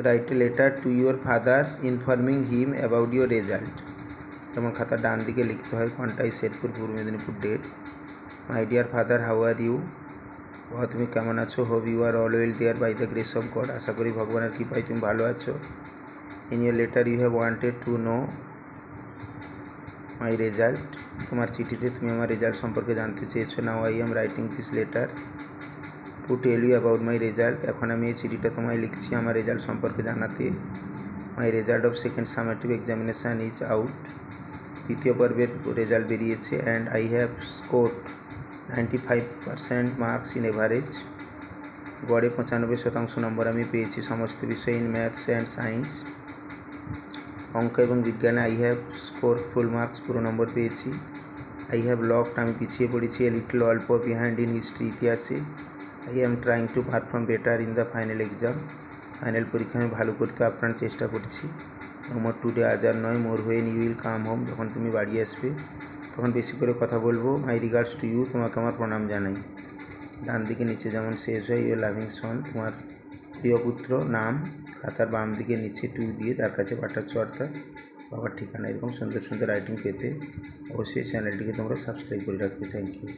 Right a letter to your father informing him about your result. যেমন খাতার ডান দিকে লিখতে হয় Contai Sherpur, Purba Medinipur, date. My dear father, how are you? বাবা তুমি কেমন আছো? Hope you are all well there by the grace of God. আশা করি ভগবানের কৃপায় তুমি ভালো আছো। In your letter you have wanted to know my result. তোমার চিঠিতে তুমি আমার রেজাল্ট সম্পর্কে জানতে চেয়েছো। Now I am writing this letter to tell you about my result. এখন আমি এই চিঠিটা তোমায় লিখছি আমার রেজাল্ট সম্পর্কে জানাতে। মাই result of second summative examination is out. দ্বিতীয় পর্বের রেজাল্ট বেরিয়েছে। And I have score 95% marks in average. গড়ে 95% নম্বর আমি পেয়েছি সমস্ত বিষয়ে। ইন ম্যাথস অ্যান্ড সায়েন্স, অঙ্ক এবং বিজ্ঞানে I have score full marks, পুরো নম্বর পেয়েছি। আই হ্যাভ লকড, আমি পিছিয়ে পড়েছি। এ লিটল, অল্প, বিহাইন্ড ইন হিস্ট্রি, ইতিহাসে। I am trying to perform better in the final exam, final পরীক্ষা আমি ভালো করতে আপ্রাণ চেষ্টা করছি। নো মোর টুডে, আজ আর নয়। More when you will come home, যখন তুমি বাড়ি আসবে তখন বেশি করে কথা বলবো। মাই রিগার্ডস টু ইউ, তোমাকে আমার প্রণাম জানাই। ডান দিকে নিচে যেমন শেষ হয় ইউর লাভিং সন, তোমার প্রিয় পুত্র নাম। খাতার বাম দিকে নিচে টু দিয়ে তার কাছে পাঠাচ্ছ, অর্থাৎ বাবার ঠিকানা। এরকম সুন্দর সুন্দর রাইটিং পেতে অবশ্যই চ্যানেলটিকে তোমরা সাবস্ক্রাইব করে রাখবে। Thank you.